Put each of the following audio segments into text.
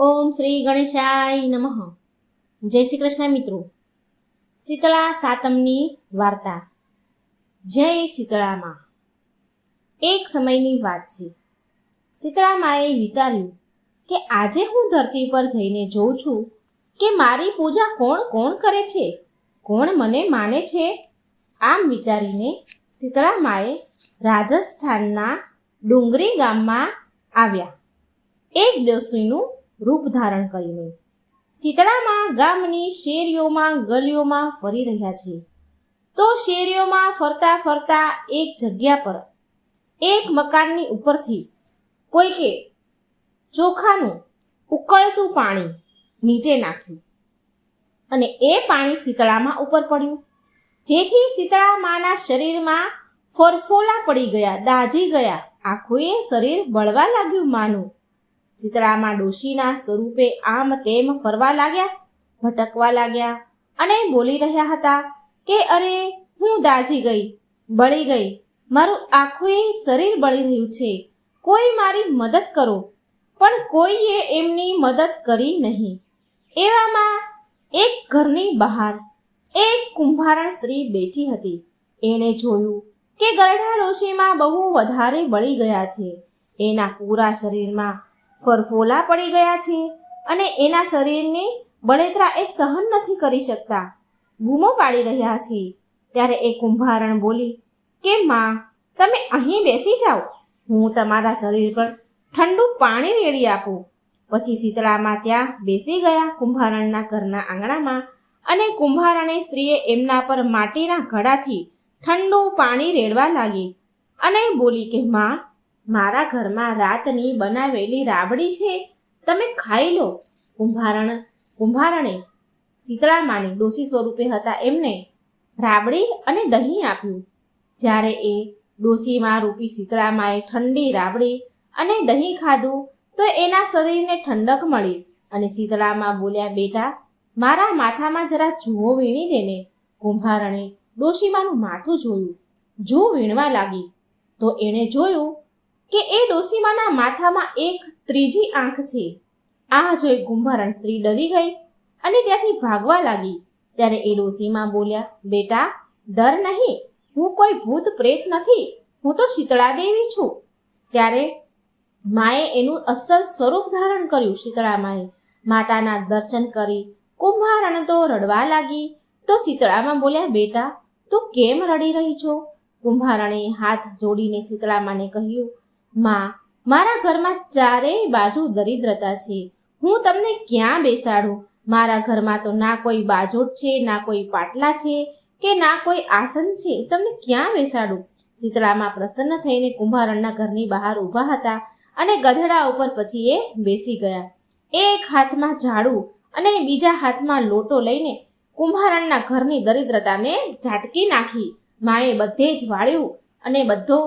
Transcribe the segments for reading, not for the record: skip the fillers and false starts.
ઓમ શ્રી ગણેશાય નમઃ. જય શ્રી કૃષ્ણ મિત્રો. શીતળા સાતમની વાર્તા. જય શીતળામાં. એક સમયની વાત છે. શીતળામાએ વિચાર્યું કે આજે હું ધરતી પર જઈને જોઉં છું કે મારી પૂજા કોણ કોણ કરે છે, કોણ મને માને છે. આમ વિચારીને શીતળામાએ રાજસ્થાનના ડુંગરી ગામમાં આવ્યા. એક ડોશીનું રૂપ ધારણ કરીને શીતળામાં ગામની શેરીઓમાં ગલીઓમાં ફરી રહ્યા છે. તો શેરીઓમાં ફરતા ફરતા એક જગ્યા પર એક મકાનની ઉપરથી કોઈકે ચોખાનું ઉકળતું પાણી નીચે નાખ્યું અને એ પાણી શીતળામાં ઉપર પડ્યું, જેથી શીતળામાના શરીરમાં ફરફોલા પડી ગયા, દાઝી ગયા. આખું શરીર બળવા લાગ્યું માનું. શીતળામાં ડોશીના સ્વરૂપે આમ તેમ ફરવા લાગ્યા, ભટકવા લાગ્યા અને બોલી રહ્યા હતા કે અરે, હું દાઝી ગઈ, બળી ગઈ, મારું આખું શરીર બળી રહ્યું છે, કોઈ મારી મદદ કરો. પણ કોઈએ એમની મદદ કરી નહીં. એવામાં એક ઘરની બહાર એક કુંભારણ સ્ત્રી બેઠી હતી. એણે જોયું કે ગરડા ડોશીમાં બહુ વધારે બળી ગયા છે. એના પૂરા શરીરમાં ફરફોલા પડી ગયા છે અને એના શરીરની બળતરા એ સહન નથી કરી શકતા, બૂમો પાડી રહ્યા છે. ત્યારે એ કુંભારણ બોલી કે માં, તમે અહીં બેસી જાઓ, હું તમારા શરીર પર ઠંડુ પાણી રેડી આપું. પછી શીતળામાં ત્યાં બેસી ગયા કુંભારણના ઘરના આંગણામાં અને કુંભારણે સ્ત્રીએ એમના પર માટીના ઘડાથી ઠંડુ પાણી રેડવા લાગી અને બોલી કે માં, મારા ઘરમાં રાતની બનાવેલી રાબડી છે, તમે ખાઈ લો. કુંભારણે શીતળામાને ડોશી સ્વરૂપે હતા એમને રાબડી અને દહીં આપ્યું. જ્યારે એ ડોશીમાં રૂપી શીતળામાએ ઠંડી રાબડી અને દહીં ખાધું તો એના શરીરને ઠંડક મળી અને શીતળામાં બોલ્યા, બેટા, મારા માથામાં જરા જુઓ વીણી દેને. કુંભારણે ડોશીમાનું માથું જોયું. જૂ વીણવા લાગી તો એણે જોયું કે એ ડોશીમાના માથામાં એક ત્રીજી આંખ છે. આ જોઈ કુંભારણ સ્ત્રી ડરી ગઈ અને ત્યાંથી ભાગવા લાગી. ત્યારે એ ડોશીમા બોલ્યા, બેટા, ડર નહીં, હું કોઈ ભૂત પ્રેત નથી, હું તો શીતળા દેવી છું. ત્યારે માએ એનું અસલ સ્વરૂપ ધારણ કર્યું. શીતળામાએ માતાના દર્શન કરી કુંભારણ તો રડવા લાગી. તો શીતળામાં બોલ્યા, બેટા, તું કેમ રડી રહી છો? કુંભારણે હાથ જોડીને શીતળામાને કહ્યું, માં, મારા ઘરમાં ચારેય બાજુ દરિદ્રતા છે, હું તમને ક્યાં બેસાડું? મારા ઘરમાં તો ના કોઈ બાજોટ છે, ના કોઈ પાટલા છે કે ના કોઈ આસન છે, તમને ક્યાં બેસાડું? શીતળામાં પ્રસન્ન થઈને કુંભારણના ઘરની બહાર ઊભા હતા અને ગધેડા ઉપર પછી એ બેસી ગયા. એક હાથમાં ઝાડુ અને બીજા હાથમાં લોટો લઈને કુંભારણના ઘરની દરિદ્રતાને ઝાટકી નાખી. માએ બધે જ વાળ્યું અને બધો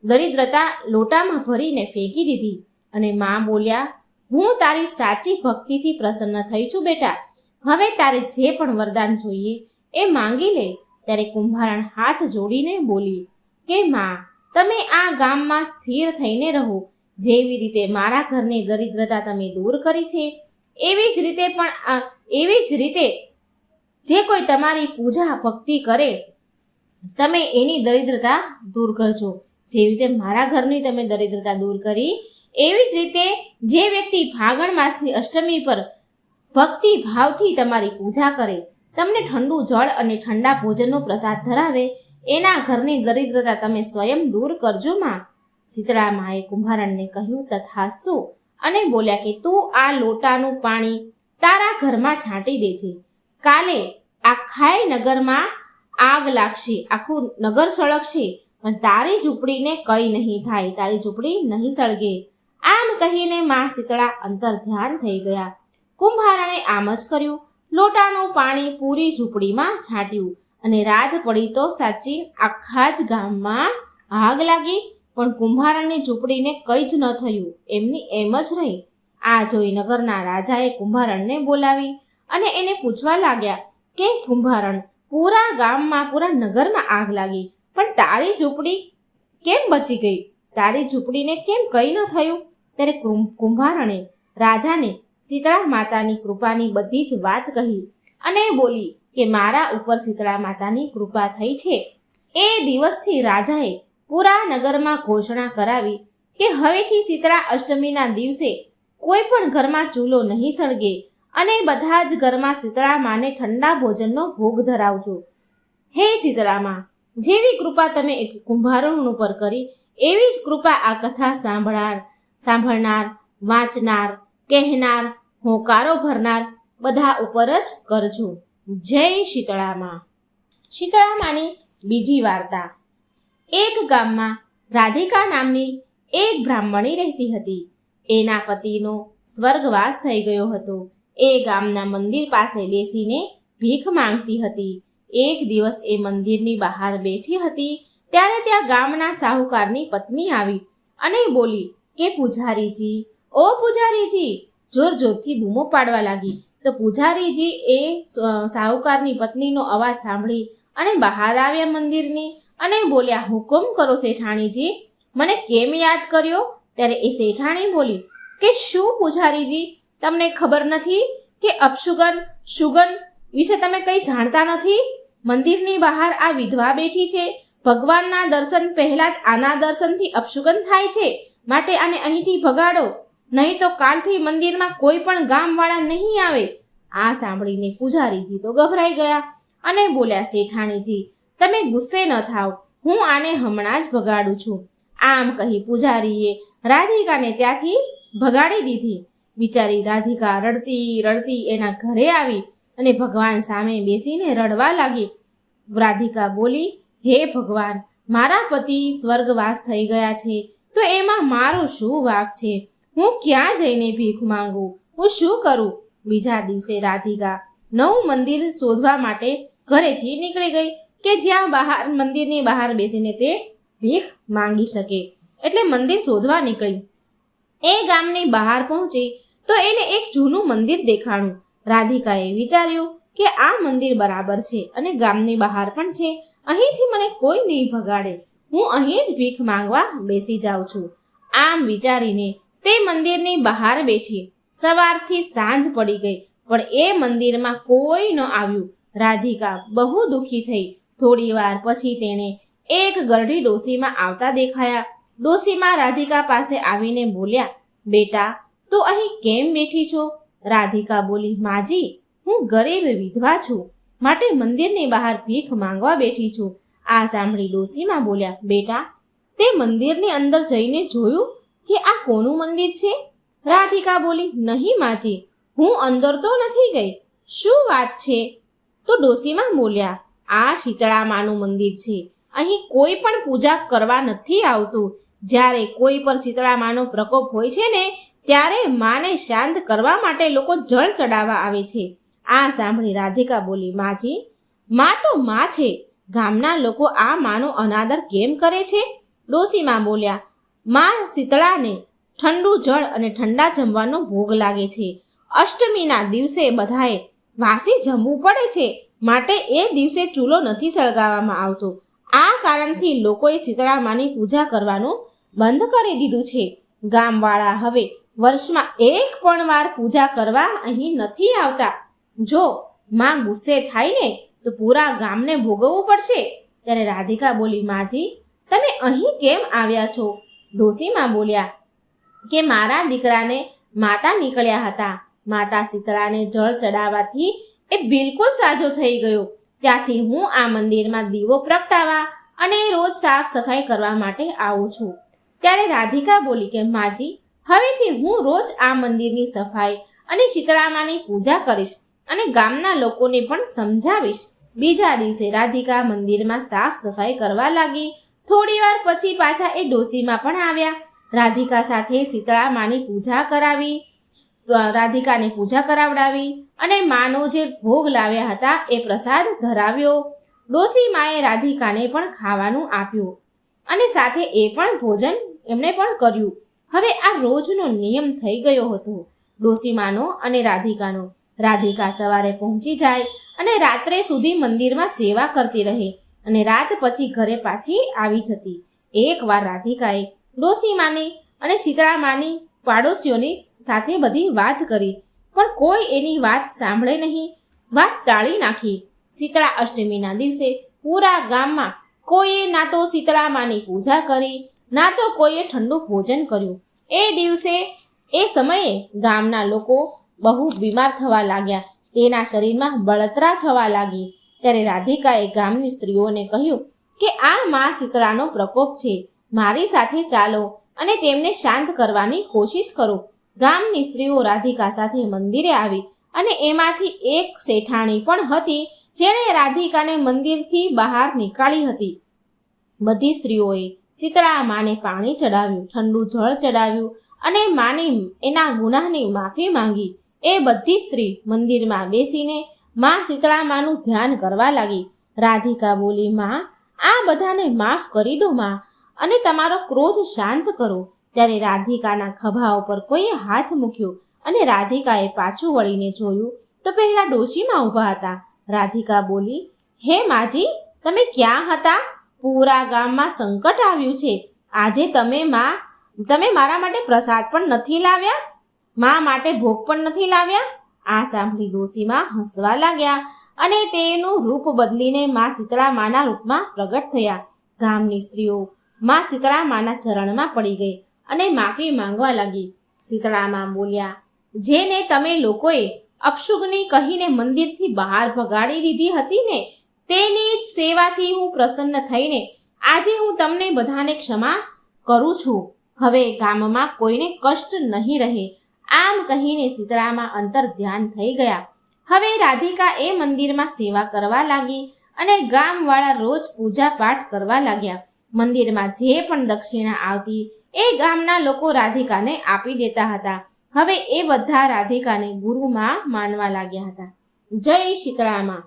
દરિદ્રતા લોટામાં ભરીને ફેંકી દીધી અને મા બોલ્યા, હું તારી સાચી ભક્તિથી પ્રસન્ન થઈ છું બેટા, હવે તારે જે પણ વરદાન જોઈએ એ માંગી લે. ત્યારે કુંભારણ હાથ જોડીને બોલી કે માં, તમે આ ગામમાં સ્થિર થઈને રહો. જેવી રીતે મારા ઘરની દરિદ્રતા તમે દૂર કરી છે એવી જ રીતે જે કોઈ તમારી પૂજા ભક્તિ કરે તમે એની દરિદ્રતા દૂર કરજો. જેવી રીતે મારા ઘરની તમે દરિદ્રતા દૂર કરી એવી જ રીતે જે વ્યક્તિ ફાગણ માસની અષ્ટમી પર ભક્તિ ભાવથી તમારી પૂજા કરે, તમને ઠંડુ જળ અને ઠંડા ભોજનનો પ્રસાદ ધરાવે, એના ઘરની દરિદ્રતા તમે સ્વયં દૂર કરજો માં. શીતળામાએ કુંભારણને કહ્યું, તથાસ્તુ, અને બોલ્યા કે તું આ લોટાનું પાણી તારા ઘરમાં છાંટી દેજે. કાલે આખાય નગરમાં આગ લાગશે, આખું નગર સળગશે, પણ તારી ઝૂંપડીને કંઈ નહીં થાય, તારી ઝૂંપડી નહીં સળગે. આમ કહીને માં શીતળા અંતર ધ્યાન થઈ ગયા. કુંભારણે આમ જ કર્યું. લોટાનું પાણી પૂરી ઝૂંપડીમાં છાંટ્યું અને રાત પડી તો સાચી આખા જ ગામમાં આગ લાગી, પણ કુંભારણની ઝૂંપડીને કંઈ જ ન થયું, એમની એમ જ રહી. આ જોઈ નગરના રાજાએ કુંભારણને બોલાવી અને એને પૂછવા લાગ્યા કે કુંભારણ, પૂરા ગામમાં પૂરા નગરમાં આગ લાગી, પણ તારી ઝૂંપડી કેમ બચી ગઈ? તારી ઝૂંપડીને કેમ કંઈ ન થયું? ત્યારે કુંભારણે રાજાને શીતળા માતાની કૃપાની બધી જ વાત કહી અને બોલી કે મારા ઉપર શીતળા માતાની કૃપા થઈ છે. એ દિવસથી રાજાએ પૂરા નગરમાં ઘોષણા કરાવી કે હવેથી શીતળા અષ્ટમીના દિવસે કોઈ પણ ઘરમાં ચૂલો નહીં સળગે અને બધા જ ઘરમાં શીતળા માને ઠંડા ભોજનનો ભોગ ધરાવજો. હે શીતળા મા, જેવી કૃપા તમે એક કુંભારણ ઉપર કરી એવી જ કૃપા આ કથા સાંભળનાર, વાંચનાર, કહેનાર, હોંકારો ભરનાર બધા ઉપર જ કરજો. જય શીતળા મા. શીતળા માની બીજી વાર્તા. એક ગામમાં રાધિકા નામની એક બ્રાહ્મણી રહેતી હતી. એના પતિનો સ્વર્ગવાસ થઈ ગયો હતો. એ ગામના મંદિર પાસે બેસીને ભીખ માંગતી હતી. એક દિવસ એ મંદિરની બહાર બેઠી હતી ત્યારે ત્યાં ગામના સાહુકારની પત્ની આવી અને બોલી કે પૂજારીજી, ઓ પૂજારીજી, જોર જોરથી બૂમો પાડવા લાગી. તો પૂજારીજી એ સાહુકારની પત્નીનો અવાજ સાંભળી અને બહાર આવ્યા મંદિરની અને બોલ્યા, હુકમ કરો શેઠાણીજી, મને કેમ યાદ કર્યો? ત્યારે એ શેઠાણી બોલી કે શું પૂજારીજી, તમને ખબર નથી કે અપશુગન શુગન વિશે તમે કંઈ જાણતા નથી? મંદિરની બહાર આ વિધવા બેઠી છે. ભગવાનના દર્શન પહેલા જ આના દર્શનથી અપશુગન થાય છે, માટે આને અહીંથી ભગાડો, નહીં તો કાલથી મંદિરમાં કોઈ પણ ગામવાળા નહીં આવે. આ સાંભળીને પૂજારીજી તો ગભરાઈ ગયા અને બોલ્યા, શેઠાણીજી, તમે ગુસ્સે ન થાવ, હું આને હમણાં જ ભગાડું છું. આમ કહી પૂજારીએ રાધિકાને ત્યાંથી ભગાડી દીધી. બિચારી રાધિકા રડતી રડતી એના ઘરે આવી અને ભગવાન સામે બેસીને રડવા લાગી. રાધિકા બોલી, હે ભગવાન, મારા પતિ સ્વર્ગવાસ થઈ ગયા છે તો એમાં મારો શું વાંક છે? હું ક્યાં જઈને ભીખ માંગુ? હું શું કરું? બીજા દિવસે રાધિકા નવું મંદિર શોધવા માટે ઘરેથી નીકળી ગઈ કે જ્યાં મંદિરની બહાર બેસીને તે ભીખ માંગી શકે. એટલે મંદિર શોધવા નીકળી. એ ગામની બહાર પહોંચી તો એને એક જૂનું મંદિર દેખાણું. રાધિકાએ વિચાર્યું કે આ મંદિર બરાબર છે અને ગામની બહાર પણ છે, અહીંથી મને કોઈ નહીં ભગાડે, હું અહીં જ ભીખ માંગવા બેસી જાઉં છું. આમ વિચારીને તે મંદિરની બહાર બેઠી. સવારથી સાંજ પડી ગઈ પણ એ મંદિરમાં કોઈ ન આવ્યું. રાધિકા બહુ દુઃખી થઈ. થોડી વાર પછી તેણે એક ગરડી ડોશીમાં આવતા દેખાયા. ડોશીમાં રાધિકા પાસે આવીને બોલ્યા, બેટા, તું અહીં કેમ બેઠી છો? રાધિકા બોલી, માજી, હું ગરીબ વિધવા છું, માટે મંદિરની બહાર ભીખ માંગવા બેઠી છું. આ સાંભળી ડોશીમાં બોલ્યા, બેટા, તે મંદિરની અંદર જઈને જોયું કે આ કોનું મંદિર છે? રાધિકા બોલી, નહીં માજી, હું અંદર તો નથી ગઈ. શું વાત છે? તો ડોશીમાં બોલ્યા, આ શીતળા માનું મંદિર છે. અહીં કોઈ પણ પૂજા કરવા નથી આવતું. જ્યારે કોઈ પર શીતળા માનો પ્રકોપ હોય છે ને ત્યારે માને શાંત કરવા માટે લોકો જળ ચડાવવા આવે છે. આ સાંભળી રાધિકા બોલી, માજી, માં તો માં છે, ગામના લોકો આ માનો અનાદર કેમ કરે છે? ડોશીમાં બોલ્યા, માં શીતળાને ઠંડુ જળ અને ઠંડા જમવાનો ભોગ લાગે છે. અષ્ટમીના દિવસે બધાએ વાસી જમવું પડે છે, માટે એ દિવસે ચૂલો નથી સળગાવવામાં આવતો. આ કારણથી લોકોએ શીતળા માની પૂજા કરવાનું બંધ કરી દીધું છે. ગામવાળા હવે વર્ષમાં એક પણ વાર પૂજા કરવા અહીં નથી આવતા. જો માં ગુસ્સે થાય ને તો પૂરા ગામને ભોગવવું પડશે. ત્યારે રાધિકા બોલી, માજી, તમે અહીં કેમ આવ્યા છો? ડોશીમાં બોલ્યા કે મારા દીકરાને માતા નીકળ્યા હતા. માતા શીતળાને જળ ચડાવવાથી એ બિલકુલ સાજો થઈ ગયો. ત્યાંથી હું આ મંદિરમાં દીવો પ્રગટાવવા અને રોજ સાફ સફાઈ કરવા માટે આવું છું. ત્યારે રાધિકા બોલી કે માજી, હવેથી હું રોજ આ મંદિરની સફાઈ અને શીતળામાની પૂજા કરીશ અને ગામના લોકોને પણ સમજાવીશ. બીજા દિવસે રાધિકા મંદિરમાં સાફ સફાઈ કરવા લાગી. થોડી વાર પછી પાછા એ ડોશીમાં પણ આવ્યા. રાધિકા સાથે શીતળામાની પૂજા કરાવી. રાધિકાને પૂજા કરાવડાવી અને માનો જે ભોગ લાવ્યા હતા એ પ્રસાદ ધરાવ્યો. ડોશી માએ રાધિકાને પણ ખાવાનું આપ્યું અને સાથે એ પણ ભોજન એમણે પણ કર્યું. હવે આ રોજનો નિયમ થઈ ગયો હતો ડોશીમાનો અને રાધિકાનો. રાધિકા સવારે પહોંચી જાય અને રાત્રે સુધી મંદિરમાં સેવા કરતી રહે અને રાત પછી ઘરે પાછી આવી જતી. એકવાર રાધિકાએ ડોશીમાની અને શીતળામાની પાડોશીઓની સાથે બધી વાત કરી પણ કોઈ એની વાત સાંભળે નહીં, વાત ટાળી નાખી. શીતળા અષ્ટમીના દિવસે પૂરા ગામમાં કોઈએ ના તો શીતળા માની પૂજા કરી, ના તો કોઈએ ઠંડુ ભોજન કર્યું. એ દિવસે એ સમયે ગામના લોકો બહુ બીમાર થવા લાગ્યા. તેના શરીરમાં બળતરા થવા લાગી. ત્યારે રાધિકાએ ગામની સ્ત્રીઓને કહ્યું કે આ મા શીતળાનો પ્રકોપ છે, મારી સાથે ચાલો અને તેમને શાંત કરવાની કોશિશ કરો. ગામની સ્ત્રીઓ રાધિકા સાથે મંદિરે આવી અને એમાંથી એક શેઠાણી પણ હતી જેણે રાધિકાને મંદિરથી બહાર નીકાળી હતી. બધી સ્ત્રીઓએ શીતળા માને પાણી ચડાવ્યું, ઠંડુ જળ ચડાવ્યું અને માની એના ગુનાહની માફી માંગી. એ બધી સ્ત્રી મંદિરમાં બેસીને મા શીતળા માનું ધ્યાન કરવા લાગી. રાધિકા બોલી, માં, આ બધાને માફ કરી દો માં, અને તમારો ક્રોધ શાંત કરો. ત્યારે રાધિકાના ખભા ઉપર કોઈએ હાથ મૂક્યો અને રાધિકાએ પાછું વળીને જોયું તો પહેલા ડોશીમાં ઊભા હતા. રાધિકા બોલી, હે માજી, તમે ક્યાં હતા? પૂરા ગામમાં સંકટ આવ્યું છે. આજે તમે મારા માટે પ્રસાદ પણ નથી લાવ્યા, મા માટે ભોગ પણ નથી લાવ્યા. આ સાંભળી ડોશીમાં હસવા લાગ્યા અને તેનું રૂપ બદલીને મા શીતળા માના રૂપમાં પ્રગટ થયા. ગામની સ્ત્રીઓ મા શીતળા માના ચરણમાં પડી ગઈ અને માફી માંગવા લાગી. શીતળા મા બોલ્યા, જેને તમે લોકોએ અપશુગની કહીને મંદિરથી બહાર ભગાડી દીધી હતી ને, તેની જ સેવાથી હું પ્રસન્ન થઈને આજે હું તમને બધાને ક્ષમા કરું છું. હવે ગામમાં કોઈને કષ્ટ નહીં રહે. આમ કહીને શીતળામાં અંતર ધ્યાન થઈ ગયા. હવે રાધિકા એ મંદિરમાં સેવા કરવા લાગી અને ગામવાળા રોજ પૂજા પાઠ કરવા લાગ્યા. મંદિરમાં જે પણ દક્ષિણા આવતી એ ગામના લોકો રાધિકાને આપી દેતા હતા. હવે એ બધા રાધિકાને ગુરુમાં માનવા લાગ્યા હતા. જય શીતળામાં.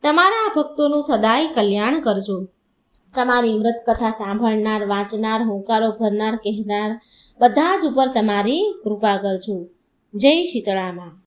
તમારા ભક્તોનું સદાય કલ્યાણ કરજો. તમારી વ્રત કથા સાંભળનાર, વાંચનાર, હોંકારો ભરનાર, કહેનાર બધા જ ઉપર તમારી કૃપા કરજો. જય શીતળામાં.